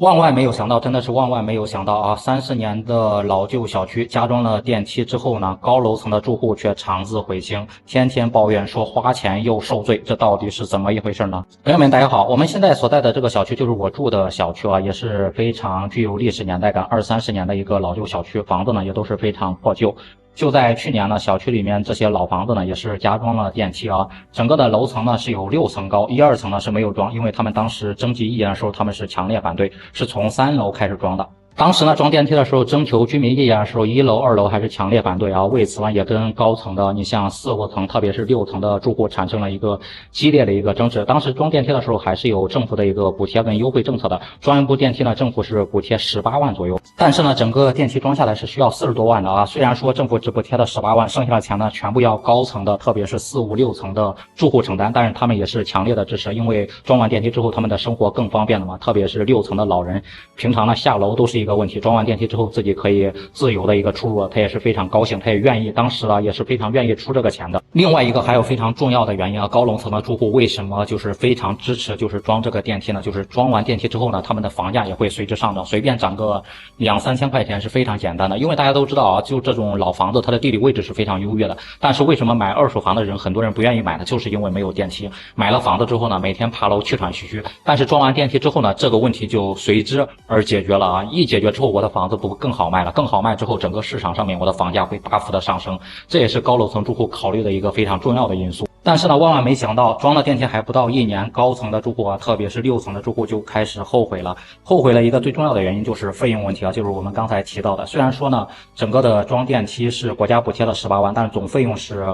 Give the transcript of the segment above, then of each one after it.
万万没有想到，真的是万万没有想到啊！30年的老旧小区加装了电梯之后呢，高楼层的住户却肠子悔青，天天抱怨说花钱又受罪，这到底是怎么一回事呢？朋友们，大家好，我们现在所在的这个小区就是我住的小区啊，也是非常具有历史年代感，20-30年的一个老旧小区，房子呢也都是非常破旧。就在去年呢，小区里面这些老房子呢也是加装了电梯啊，整个的楼层呢是有6层高，1、2层呢是没有装，因为他们当时征集意见的时候，他们是强烈反对，是从3楼开始装的。当时呢，装电梯的时候征求居民意见的时候，1楼、2楼还是强烈反对啊。为此呢，也跟高层的，你像4、5层，特别是6层的住户产生了一个激烈的一个争执。当时装电梯的时候，还是有政府的一个补贴跟优惠政策的。装一部电梯呢，政府是补贴18万左右，但是呢，整个电梯装下来是需要40多万的啊。虽然说政府只补贴了18万，剩下的钱呢，全部要高层的，特别是4、5、6层的住户承担。但是他们也是强烈的支持，因为装完电梯之后，他们的生活更方便了嘛。特别是6层的老人，平常呢下楼都是一个问题，装完电梯之后自己可以自由的一个出入，他也是非常高兴，他也愿意，当时呢也是非常愿意出这个钱的。另外一个还有非常重要的原因啊，高楼层的住户为什么就是非常支持就是装这个电梯呢？就是装完电梯之后呢，他们的房价也会随之上涨，随便涨个2、3千块钱是非常简单的。因为大家都知道啊，就这种老房子它的地理位置是非常优越的，但是为什么买二手房的人很多人不愿意买呢？就是因为没有电梯，买了房子之后呢，每天爬楼气喘吁吁，但是装完电梯之后呢，这个问题就随之而解决了啊！一解决之后，我的房子不更好卖了，更好卖之后，整个市场上面我的房价会大幅的上升，这也是高楼层住户考虑的一个非常重要的因素。但是呢，万万没想到，装了电梯还不到1年，高层的住户啊，特别是6层的住户就开始后悔了。后悔了一个最重要的原因就是费用问题啊，就是我们刚才提到的。虽然说呢，整个的装电梯是国家补贴了18万，但是总费用是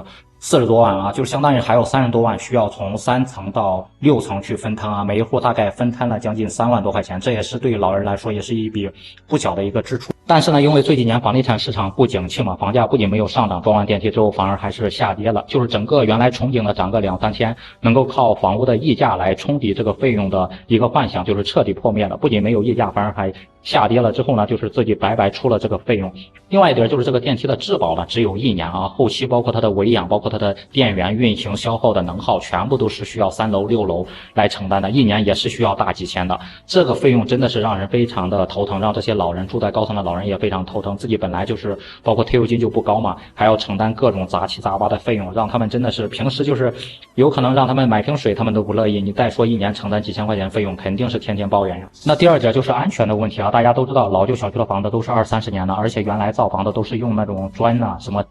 40多万啊，就是相当于还有30多万需要从3层到6层去分摊啊，每一户大概分摊了将近3万多块钱，这也是对于老人来说也是一笔不小的一个支出。但是呢，因为这几年房地产市场不景气嘛，房价不仅没有上涨，装完电梯之后反而还是下跌了，就是整个原来憧憬的涨个2、3千，能够靠房屋的溢价来冲抵这个费用的一个幻想，就是彻底破灭了。不仅没有溢价，反而还下跌了之后呢，就是自己白白出了这个费用。另外一点就是这个电梯的质保呢，只有1年啊，后期包括它的维养，包括它的电源运行消耗的能耗，全部都是需要3楼、6楼来承担的，1年也是需要大几千的。这个费用真的是让人非常的头疼，让这些老人住在高层的老人也非常头疼，自己本来就是包括退休金就不高嘛，还要承担各种杂七杂八的费用，让他们真的是平时就是有可能让他们买瓶水他们都不乐意，你再说1年承担几千块钱费用，肯定是天天抱怨呀。那第二点就是安全的问题啊，大家都知道老旧小区的房子都是20-30年的，而且原来造房的都是用那种砖啊什么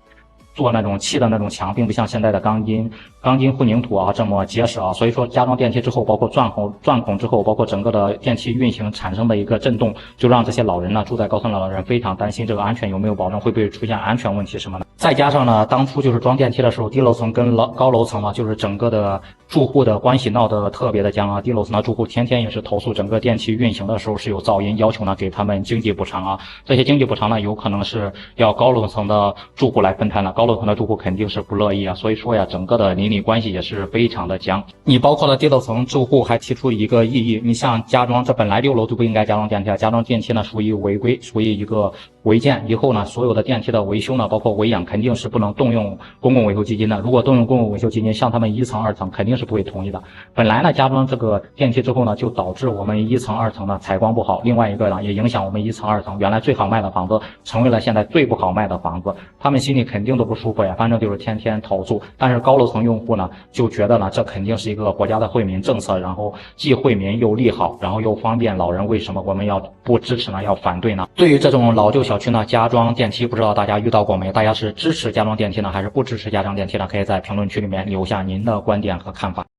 做那种砌的那种墙，并不像现在的钢筋混凝土啊这么结实啊，所以说加装电梯之后，包括钻孔之后，包括整个的电梯运行产生的一个震动，就让这些老人呢，住在高层的老人非常担心这个安全有没有保证，会不会出现安全问题什么的。再加上呢，当初就是装电梯的时候，低楼层跟高楼层嘛，就是整个的住户的关系闹得特别的僵啊。低楼层的住户天天也是投诉整个电梯运行的时候是有噪音，要求呢给他们经济补偿啊。这些经济补偿呢，有可能是要高楼层的住户来分摊的，高楼层的住户肯定是不乐意啊。所以说呀，整个的邻里关系也是非常的僵。你包括了低楼层住户还提出一个异议，你像加装，这本来6楼就不应该加装电梯啊，加装电梯呢属于违规，属于一个违建。以后呢，所有的电梯的维修呢，包括维养，肯定是不能动用公共维修基金的。如果动用公共维修基金，像他们1层、2层肯定是不会同意的。本来呢，加装这个电梯之后呢，就导致我们1层、2层的采光不好，另外一个呢，也影响我们1层、2层原来最好卖的房子，成为了现在最不好卖的房子。他们心里肯定都不舒服呀，反正就是天天投诉。但是高楼层用户呢，就觉得呢，这肯定是一个国家的惠民政策，然后既惠民又利好，然后又方便老人，为什么我们要不支持呢？要反对呢？对于这种老旧小区呢，加装电梯，不知道大家遇到过没？大家是支持加装电梯呢，还是不支持加装电梯呢？可以在评论区里面留下您的观点和看法。